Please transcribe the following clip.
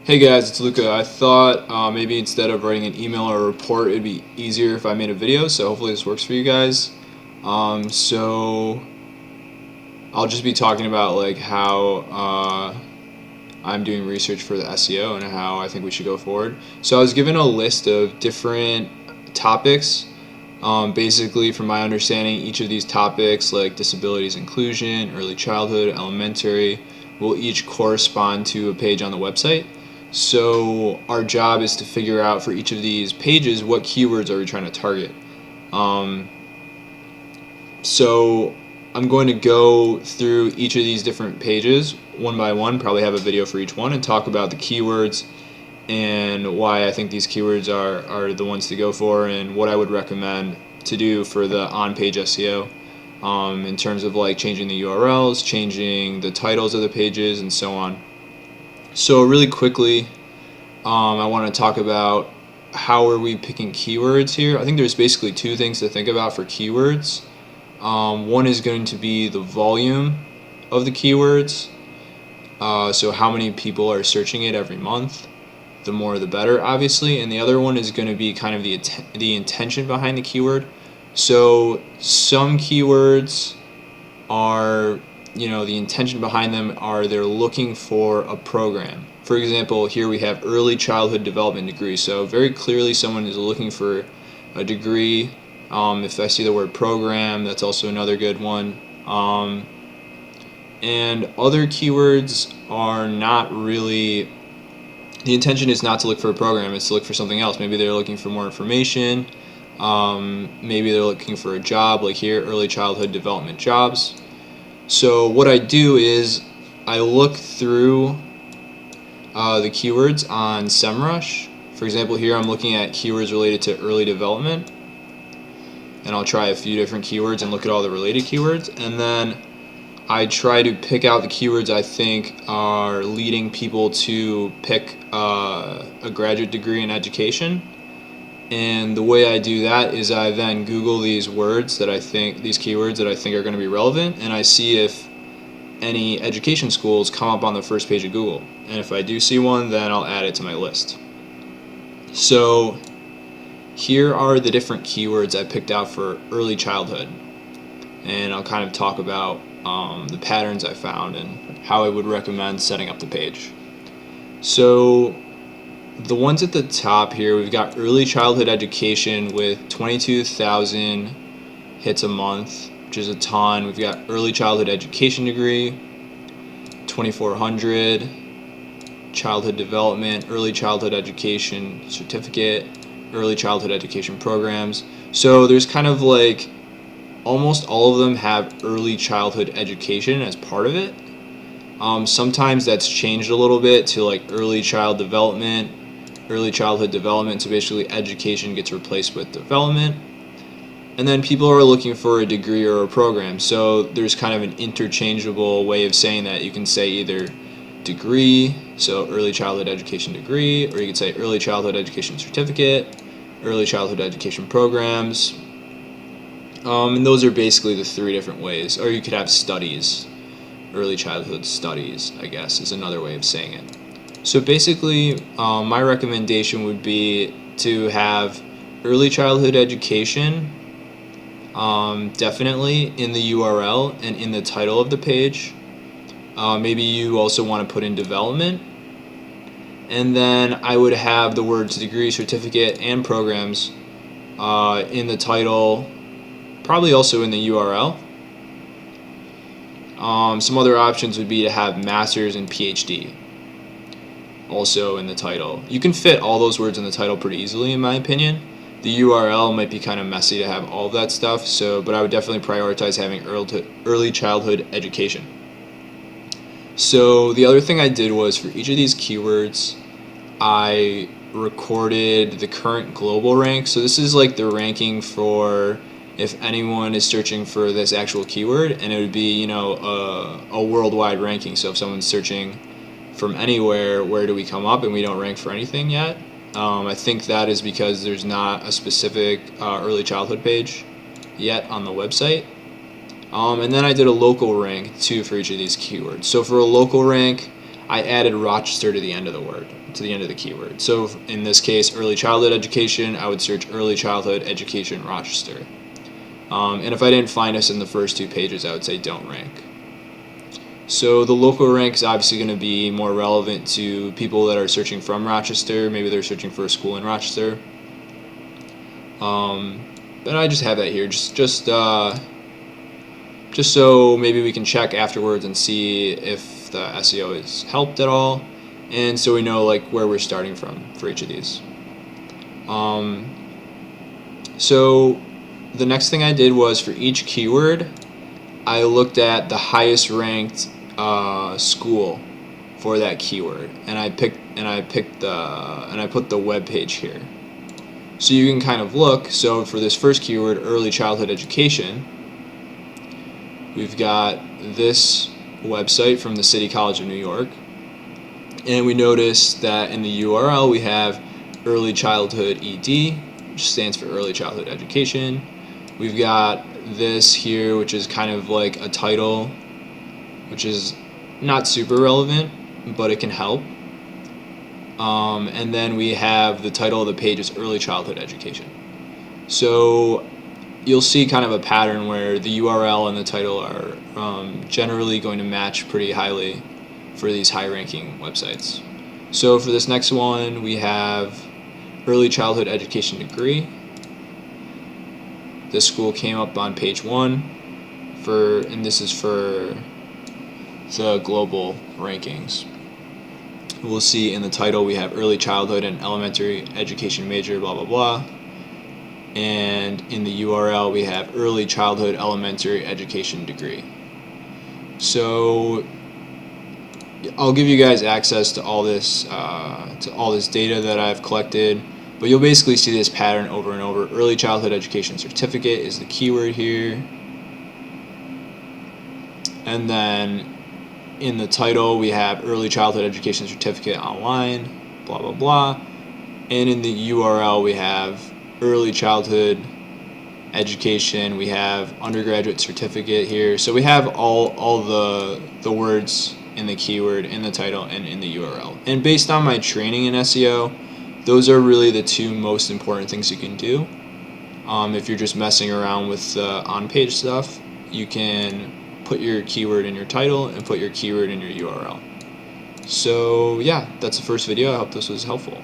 Hey guys, it's Luca. I thought maybe instead of writing an email or a report, it'd be easier if I made a video, so hopefully this works for you guys. So I'll just be talking about like how I'm doing research for the SEO and how I think we should go forward. So I was given a list of different topics. Basically, from my understanding, each of these topics, like disabilities inclusion, early childhood, elementary, will each correspond to a page on the website. So our job is to figure out for each of these pages what keywords are we trying to target. Um, so I'm going to go through each of these different pages one by one, probably have a video for each one, and talk about the keywords and why I think these keywords are the ones to go for and what I would recommend to do for the on-page SEO in terms of like changing the URLs, changing the titles of the pages, and so on. So really quickly, I want to talk about how are we picking keywords here. I think there's basically two things to think about for keywords. One is going to be the volume of the keywords, so how many people are searching it every month. The more the better, obviously. And the other one is going to be kind of the intention behind the keyword. So some keywords are, the intention behind them are they're looking for a program. For example, here we have early childhood development degree. So very clearly someone is looking for a degree. If I see the word program, that's also another good one. And other keywords are not really, the intention is not to look for a program, it's to look for something else. Maybe they're looking for more information. Maybe they're looking for a job, like here, early childhood development jobs. So what I do is I look through the keywords on SEMrush. For example, here I'm looking at keywords related to early development, and I'll try a few different keywords and look at all the related keywords, and then I try to pick out the keywords I think are leading people to pick a graduate degree in education. And the way I do that is I then Google these keywords that I think are going to be relevant, and I see if any education schools come up on the first page of Google. And if I do see one, then I'll add it to my list. So here are the different keywords I picked out for early childhood, and I'll kind of talk about the patterns I found and how I would recommend setting up the page. So the ones at the top here, we've got early childhood education with 22,000 hits a month, which is a ton. We've got early childhood education degree, 2,400, childhood development, early childhood education certificate, early childhood education programs. So there's kind of like almost all of them have early childhood education as part of it. Sometimes that's changed a little bit to like early childhood development, so basically education gets replaced with development. And then people are looking for a degree or a program, so there's kind of an interchangeable way of saying that. You can say either degree, so early childhood education degree, or you could say early childhood education certificate, early childhood education programs. And those are basically the three different ways. Or you could have studies, early childhood studies, I guess, is another way of saying it. So basically, my recommendation would be to have early childhood education definitely in the URL and in the title of the page. Maybe you also want to put in development. And then I would have the words degree, certificate, and programs in the title, probably also in the URL. Some other options would be to have master's and PhD also in the title. You can fit all those words in the title pretty easily, in my opinion. The URL might be kind of messy to have all of that stuff, but I would definitely prioritize having early childhood education. So the other thing I did was for each of these keywords, I recorded the current global rank. So this is like the ranking for if anyone is searching for this actual keyword, and it would be, a worldwide ranking. So if someone's searching from anywhere, where do we come up, and we don't rank for anything yet. I think that is because there's not a specific early childhood page yet on the website. And then I did a local rank too for each of these keywords. So for a local rank, I added Rochester to the end of the word, to the end of the keyword. So in this case, early childhood education, I would search early childhood education Rochester. And if I didn't find us in the first 2 pages, I would say don't rank. So the local rank is obviously going to be more relevant to people that are searching from Rochester. Maybe they're searching for a school in Rochester. But I just have that here, just so maybe we can check afterwards and see if the SEO has helped at all, and so we know like where we're starting from for each of these. So the next thing I did was for each keyword, I looked at the highest ranked school for that keyword, and I put the web page here. So you can kind of look. So for this first keyword, early childhood education, we've got this website from the City College of New York, and we notice that in the URL we have early childhood ED, which stands for early childhood education. We've got this here, which is kind of like a title, which is not super relevant, but it can help. And then we have the title of the page is early childhood education. So you'll see kind of a pattern where the URL and the title are generally going to match pretty highly for these high-ranking websites. So for this next one, we have early childhood education degree. This school came up on page 1 and this is for the global rankings. We'll see in the title we have early childhood and elementary education major, blah blah blah, and in the URL we have early childhood elementary education degree. So I'll give you guys access to all this data that I've collected, but you'll basically see this pattern over and over. Early childhood education certificate is the keyword here, and then in the title we have early childhood education certificate online, blah blah blah, and in the URL we have early childhood education, we have undergraduate certificate here. So we have all the words in the keyword, in the title, and in the URL. And based on my training in SEO, those are really the 2 most important things you can do. If you're just messing around with the on-page stuff, you can put your keyword in your title and put your keyword in your URL. So yeah, that's the first video. I hope this was helpful.